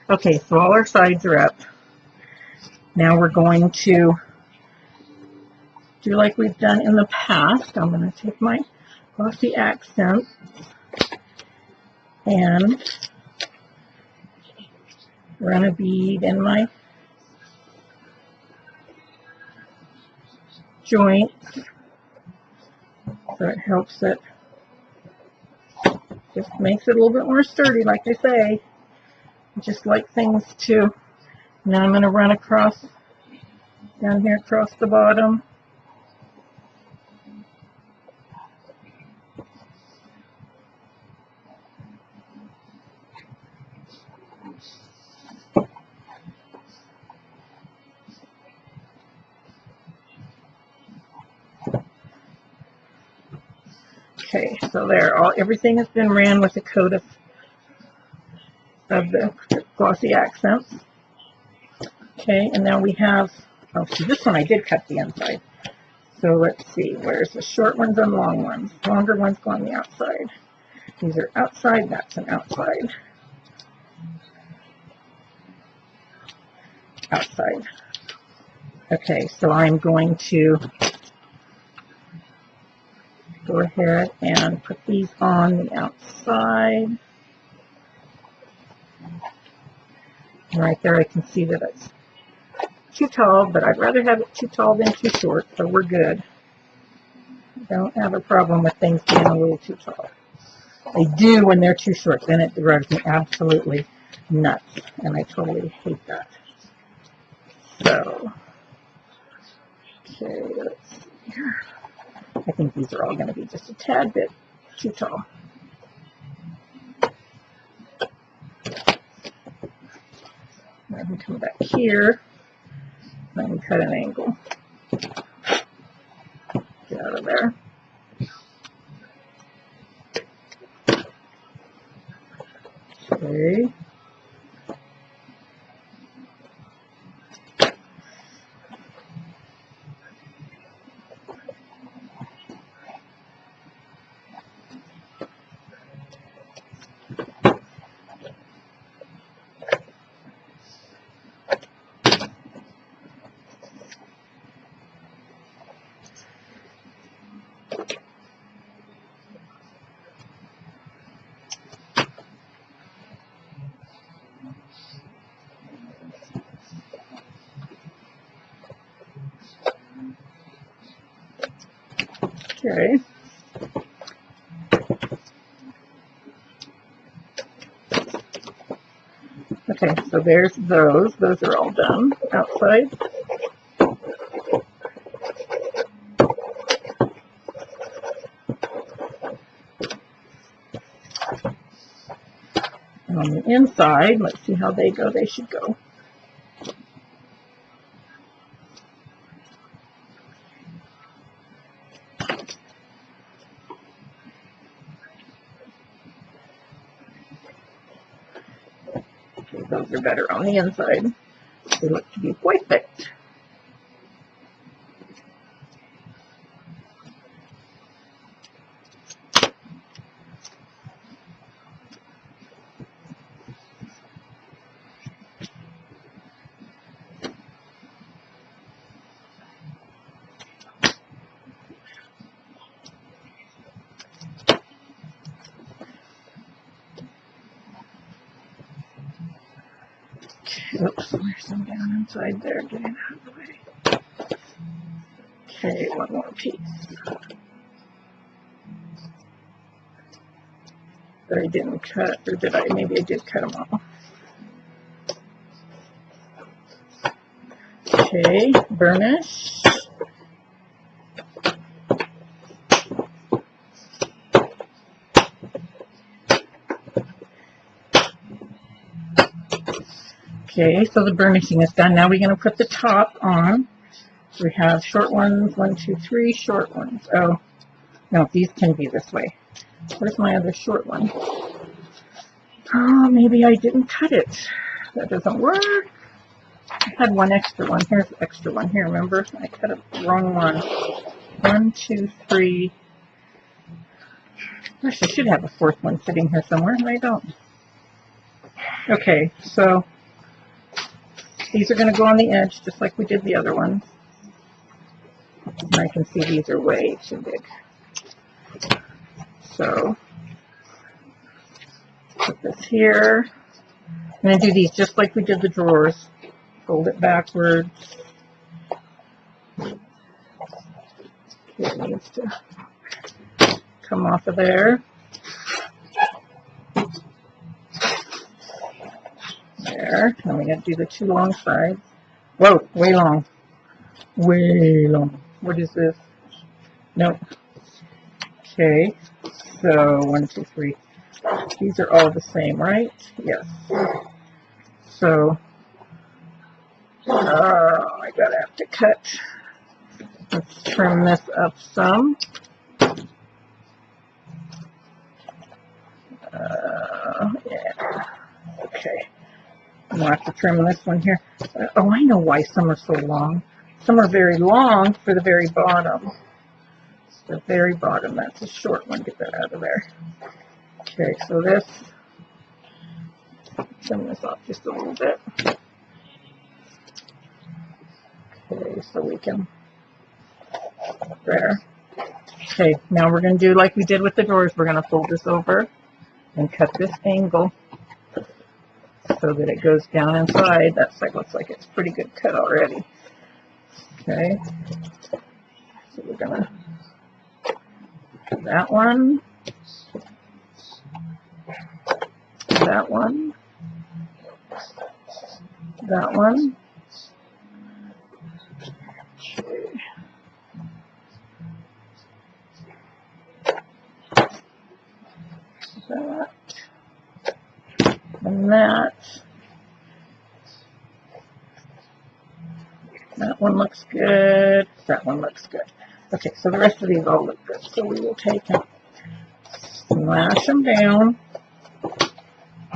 Okay, so all our sides are up. Now we're going to do like we've done in the past. I'm going to take my glossy accent and run a bead in my joint, so it helps it, just makes it a little bit more sturdy, like I say. I just like things to. Now I'm going to run across, down here across the bottom. Okay, so there, everything has been ran with a coat of the glossy accents. Okay, and now we have, oh, see, this one I did cut the inside. So let's see, where's the short ones and long ones? Longer ones go on the outside. These are outside, that's an outside. Outside. Okay, so I'm going to go ahead and put these on the outside. And right there I can see that it's too tall, but I'd rather have it too tall than too short, so we're good. Don't have a problem with things being a little too tall. I do when they're too short, then it drives me absolutely nuts, and I totally hate that. So, okay, let's see here. I think these are all going to be just a tad bit too tall. I can come back here and cut an angle. Get out of there. Okay. Okay. Okay, so there's those. Those are all done outside. And on the inside, let's see how they go. They should go. Those are better on the inside. They look to be perfect. Oops, there's some down inside there. Get it out of the way. Okay, one more piece. That I didn't cut, or did I? Maybe I did cut them off. Okay, burnish. Okay, so the burnishing is done. Now we're going to put the top on. We have short ones, 1, 2, 3 short ones. Oh, no, these can be this way. Where's my other short one? Oh, maybe I didn't cut it. That doesn't work. I had one extra one. Here's the extra one. Here, remember? I cut the wrong one. 1, 2, 3. Gosh, I should have a fourth one sitting here somewhere, and I don't. Okay, so these are going to go on the edge, just like we did the other ones. And I can see these are way too big. So, put this here. I'm going to do these just like we did the drawers. Fold it backwards. It needs to come off of there. There. Now we got to do the two long sides. Whoa, way long. Way long. What is this? Nope. Okay. So 1, 2, 3. These are all the same, right? Yes. So I gotta have to cut. Let's trim this up some. Yeah. Okay. I'm gonna have to trim this one here. Oh, I know why some are so long. Some are very long for the very bottom. It's the very bottom. That's a short one. Get that out of there. Okay, so this. Trim this off just a little bit. Okay, so we can. There. Okay, now we're going to do like we did with the drawers. We're going to fold this over and cut this angle so that it goes down inside. That side looks like it's pretty good cut already. Okay, so we're going to cut that one, that one, that one. Okay. That and that. That one looks good. That one looks good. Okay, so the rest of these all look good. So we will take and smash them down.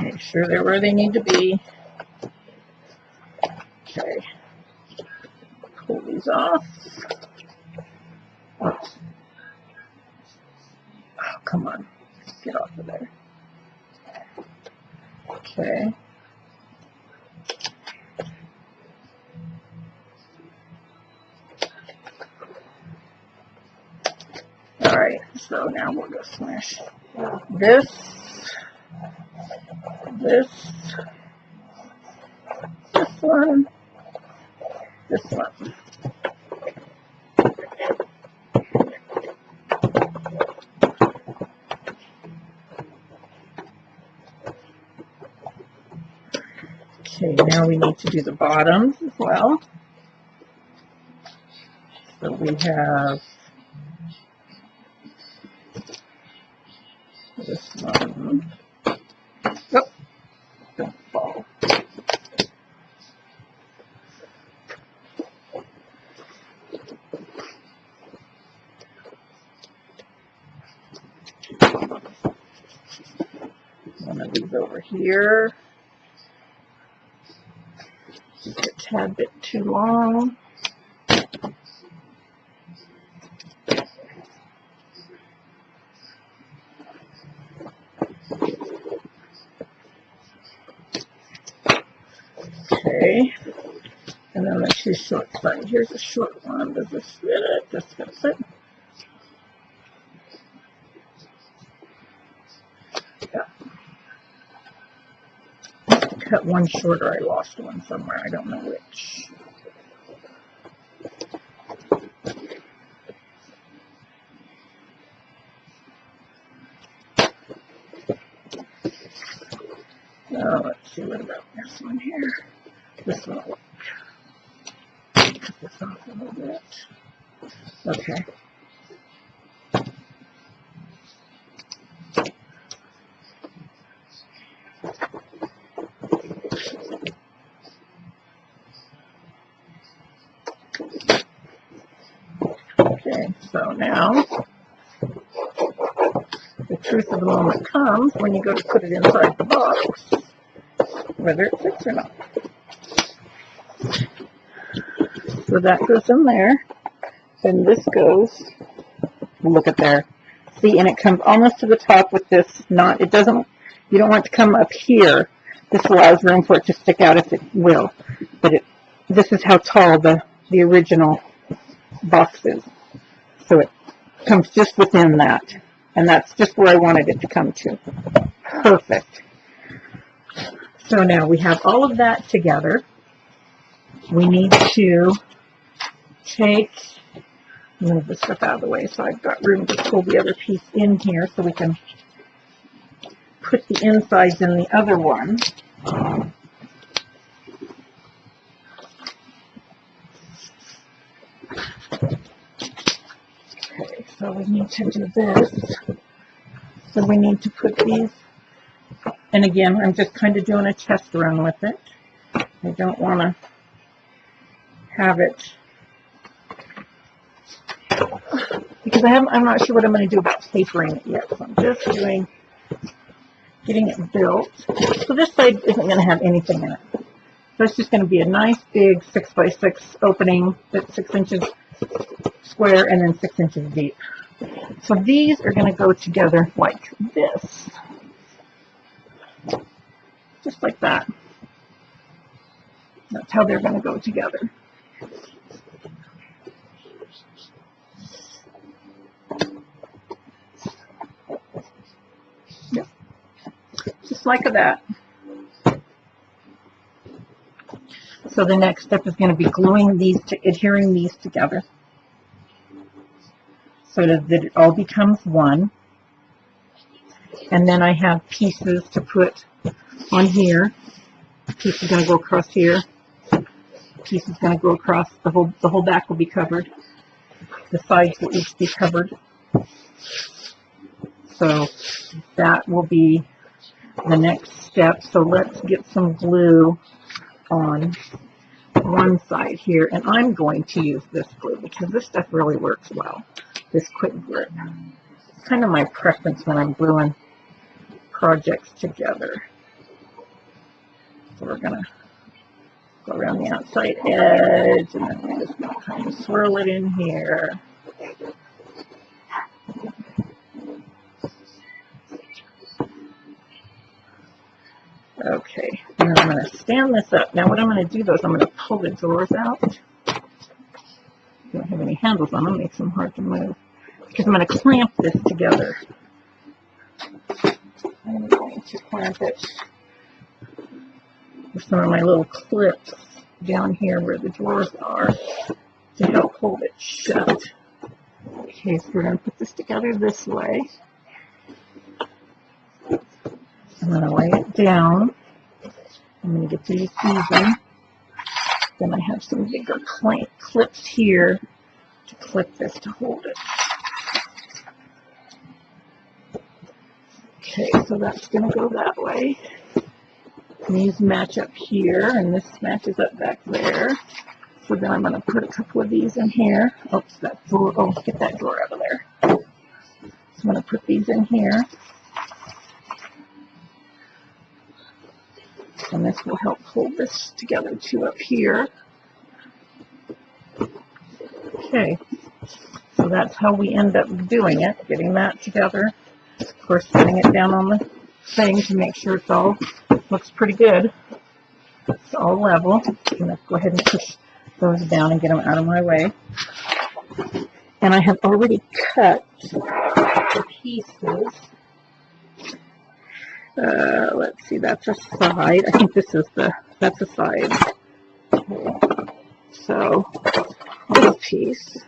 Make sure they're where they need to be. Okay. Pull these off. Oops. Oh, come on. Get off of there. Okay. Alright, so now we'll go smash this, this one, this one. Okay, now we need to do the bottoms as well. So we have this one. Oh, don't fall. One of these over here. Just a tad bit too long. Okay, and then the two short sides. Here's a short one. Does this fit it? This fits it. Yeah. I have to cut one shorter. I lost one somewhere. I don't know which. Now let's see what about this one here. This one will work. Cut this off a little bit. Okay. Okay, so now the truth of the moment comes when you go to put it inside the box, whether it fits or not. So that goes in there, and this goes, look at there. See, and it comes almost to the top with this knot. It doesn't, you don't want it to come up here. This allows room for it to stick out if it will. but this is how tall the original box is. So it comes just within that, and that's just where I wanted it to come to. Perfect. So now we have all of that together. We need to move this stuff out of the way so I've got room to pull the other piece in here so we can put the insides in the other one. Okay, so we need to do this. So we need to put these, and again, I'm just kind of doing a test run with it. I don't want to have it, because I'm not sure what I'm going to do about papering it yet. So I'm just getting it built. So this side isn't going to have anything in it. So it's just going to be a nice big 6x6 opening that's 6 inches square and then 6 inches deep. So these are going to go together like this. Just like that. That's how they're going to go together. Yep. Just like that. So the next step is going to be gluing these, adhering these together, so that it all becomes one. And then I have pieces to put on here. A piece is going to go across here. A piece is going to go across, the whole back will be covered. The sides will each be covered. So that will be the next step. So let's get some glue on one side here, and I'm going to use this glue because this stuff really works well. This quick grip. It's kind of my preference when I'm gluing projects together. So we're going to go around the outside edge, and then we're just going to kind of swirl it in here. Okay, and then I'm going to stand this up. Now what I'm going to do though is I'm going to pull the drawers out. Don't have any handles on them, makes them hard to move. Because I'm going to clamp this together. I'm going to clamp it with some of my little clips down here where the drawers are to help hold it shut. Okay, so we're going to put this together this way. I'm going to lay it down. I'm going to get these even. Then I have some bigger clips here to clip this to hold it. Okay, so that's going to go that way. These match up here, and this matches up back there. So then I'm going to put a couple of these in here. Oops, that drawer. Oh, get that drawer out of there. So I'm going to put these in here. And this will help hold this together too up here. Okay, so that's how we end up doing it, getting that together. Of course, setting it down on the thing to make sure it's all looks pretty good. It's all level. I'm going to go ahead and push those down and get them out of my way. And I have already cut the pieces. Let's see, that's a side. I think this is that's a side. So this piece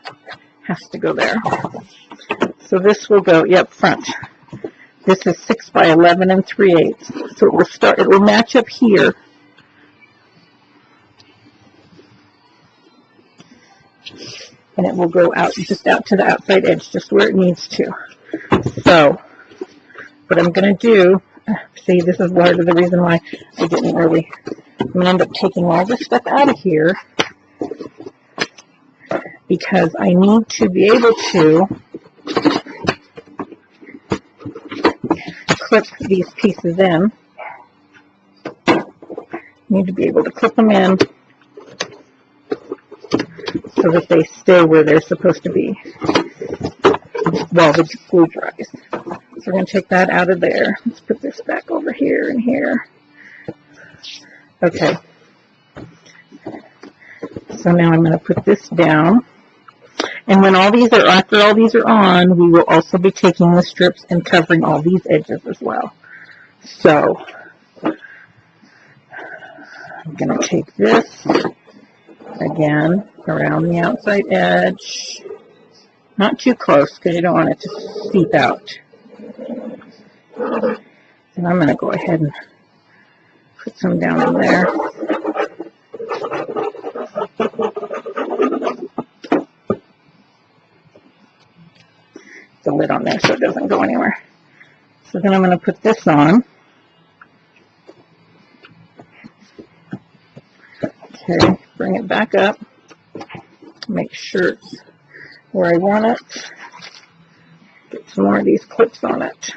has to go there. So this will go, yep, front. This is 6 by 11 3/8. So it will match up here. And it will go out, just out to the outside edge, just where it needs to. So what I'm going to do, see, this is part of the reason why I didn't really, I'm going to end up taking all this stuff out of here because I need to be able to clip these pieces in. Need to be able to clip them in so that they stay where they're supposed to be while the glue dries. So we're going to take that out of there. Let's put this back over here and here. Okay. So now I'm going to put this down. And when all these are, after all these are on, we will also be taking the strips and covering all these edges as well. So I'm going to take this again around the outside edge. Not too close because you don't want it to seep out. And I'm going to go ahead and put some down in there. The lid on there so it doesn't go anywhere. So then I'm going to put this on. Okay, bring it back up. Make sure it's where I want it. Get some more of these clips on it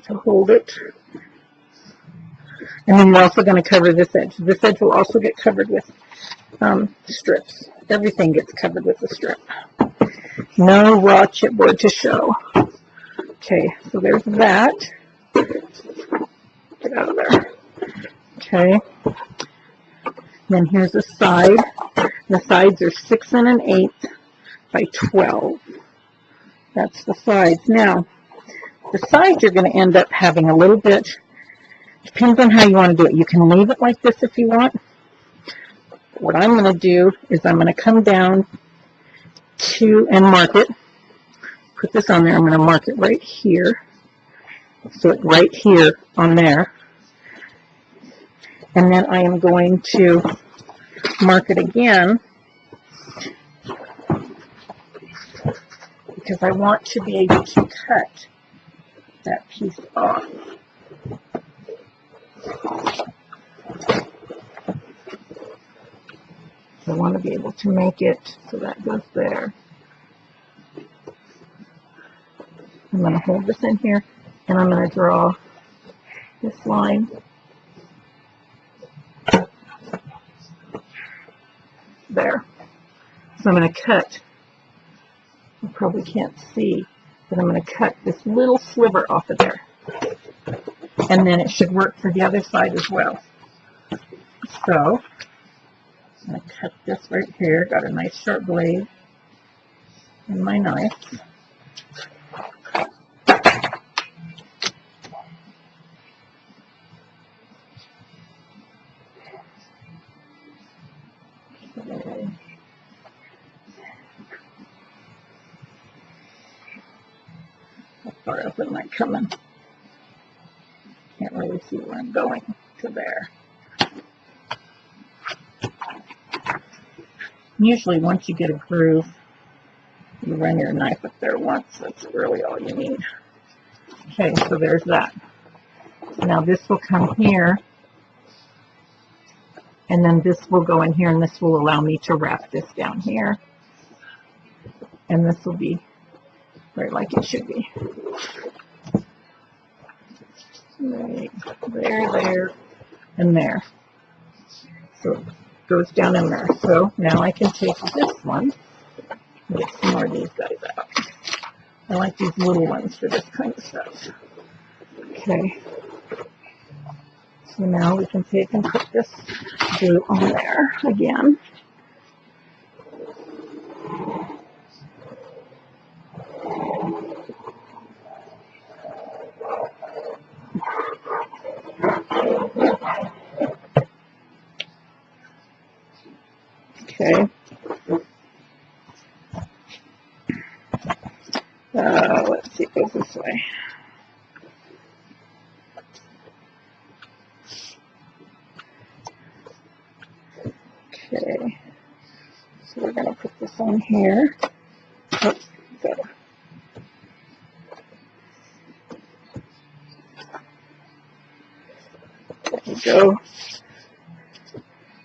to hold it. And then we're also going to cover this edge. This edge will also get covered with strips. Everything gets covered with a strip. No raw chipboard to show. Okay, so there's that. Get out of there. Okay. Then here's the side. The sides are 6 1/8 by 12. That's the sides. Now, the sides you're going to end up having a little bit, depends on how you want to do it. You can leave it like this if you want. What I'm going to do is I'm going to come down to and mark it. Put this on there. I'm going to mark it right here. So it's right here on there. And then I am going to mark it again because I want to be able to cut that piece off. I want to be able to make it so that goes there. I'm going to hold this in here and I'm going to draw this line. There. So I'm going to cut, you probably can't see, but I'm going to cut this little sliver off of there. And then it should work for the other side as well. So I'm going to cut this right here. Got a nice sharp blade in my knife. How far up am I coming? Can't really see where I'm going to there. Usually once you get a groove, you run your knife up there once. That's really all you need. Okay, so there's that. Now this will come here, and then this will go in here, and this will allow me to wrap this down here. And this will be right like it should be. Right there, there, and there. So it goes down in there. So now I can take this one and get some more of these guys out. I like these little ones for this kind of stuff. Okay. So now we can take and put this glue on there again. Okay. Let's see, it goes this way. Okay. So we're going to put this on here. Oops, so. There we go.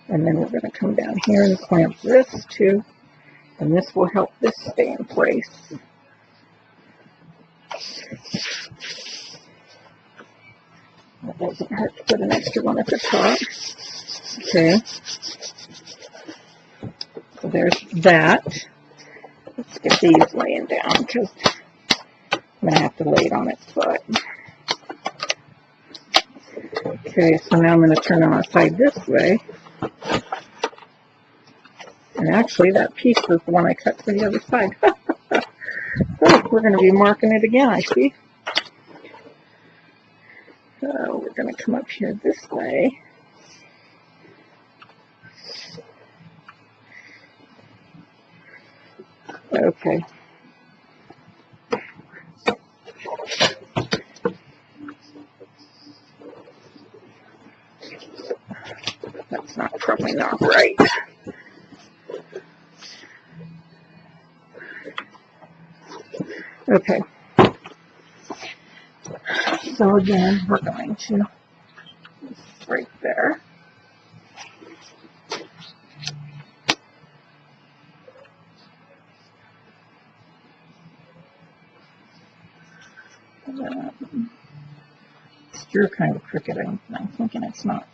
And then we're going to come down here and clamp this too, and this will help this stay in place. It doesn't hurt to put an extra one at the top. Okay. So there's that. Let's get these laying down because I'm going to have to lay it on its side. Okay, so now I'm going to turn on the side this way. And actually, that piece was the one I cut to the other side. So we're going to be marking it again, I see. So we're going to come up here this way. Okay. That's probably not right. Okay. So again, we're going to right there. It's drew kind of crooked. I'm thinking it's not.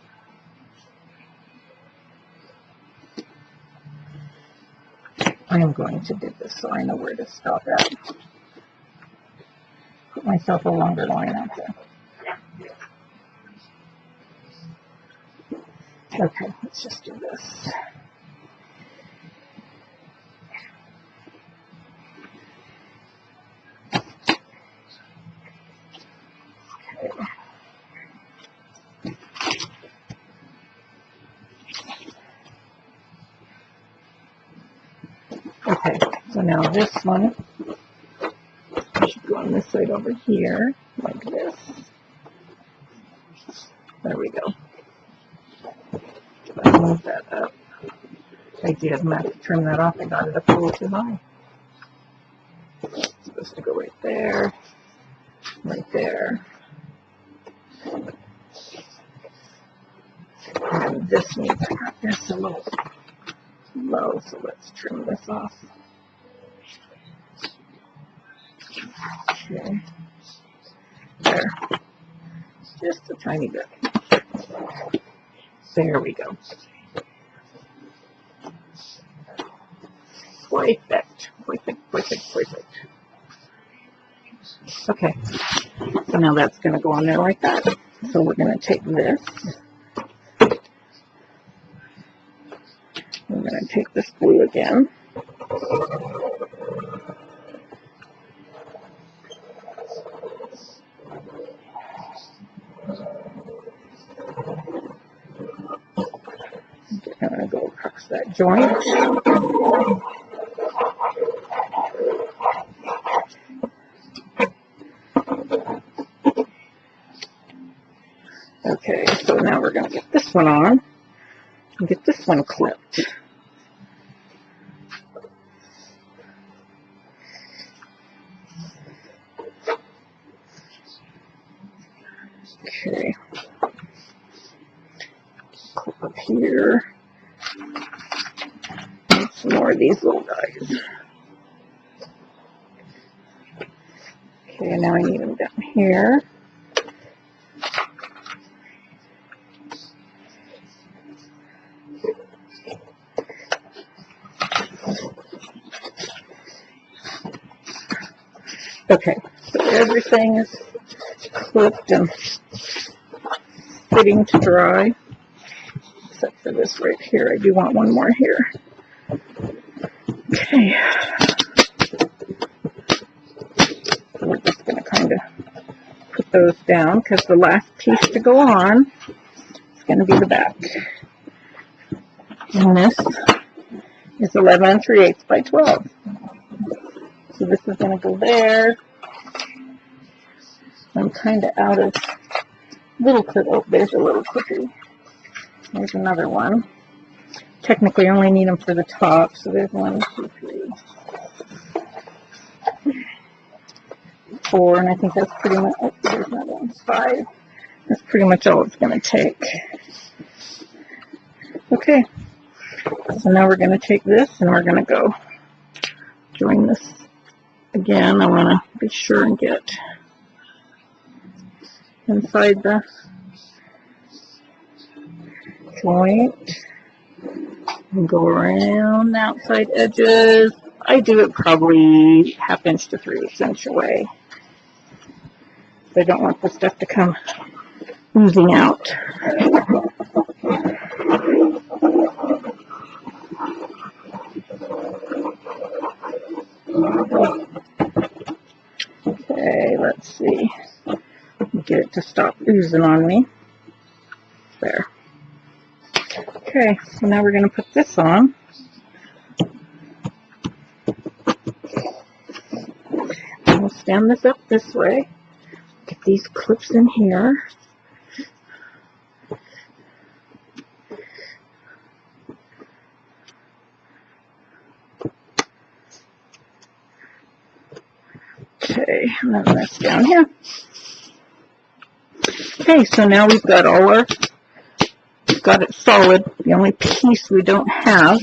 I am going to do this so I know where to stop at. Put myself a longer line out there. Okay, let's just do this. Okay, so now this one should go on this side over here, like this. There we go. I move that up. I did. I'm going to have to trim that off. I got it up a little too high. It's supposed to go right there, right there. And this needs, I got this a little low, so let's trim this off. Okay. There. Just a tiny bit. There we go. Perfect. Perfect, perfect, perfect. Okay. So now that's going to go on there like that. So we're going to take this. We're going to take this blue again. I'm going to go across that joint. Okay, so now we're going to get this one on and get this one clipped. Okay, clip up here. And some more of these little guys. Okay, now I need them down here. Okay, so everything is clipped and sitting to dry, except for this right here. I do want one more here. Okay. So we're just going to kind of put those down because the last piece to go on is going to be the back. And this is 11 3/8 by 12. So this is going to go there. I'm kind of out of little clip. Oh, there's a little clippy. There's another one. Technically, I only need them for the top. So there's 1, 2, 3, 4, and I think that's pretty much. Oh, there's another one. 5. That's pretty much all it's going to take. Okay. So now we're going to take this and we're going to go join this again. I want to be sure and get inside the joint and go around the outside edges. I do it probably 1/2 inch to 3/8 inch away. I don't want the stuff to come oozing out. to stop oozing on me. There. Okay, so now we're going to put this on. And we'll stand this up this way. Get these clips in here. Okay, and then this down here. Okay, so now we've got we've got it solid. The only piece we don't have,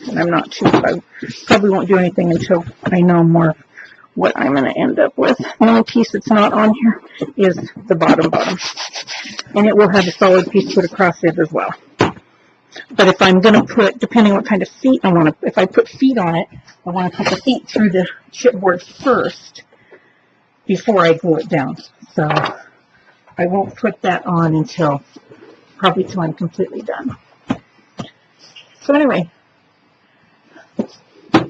and I probably won't do anything until I know more what I'm going to end up with. The only piece that's not on here is the bottom. And it will have a solid piece put across it as well. But if I'm going to put, depending on what kind of feet I want to, if I put feet on it, I want to put the feet through the chipboard first before I glue it down. So I won't put that on until, probably till I'm completely done. So anyway,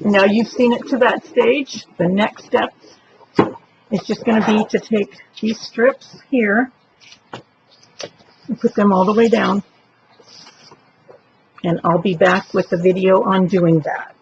now you've seen it to that stage. The next step is just going to be to take these strips here and put them all the way down. And I'll be back with the video on doing that.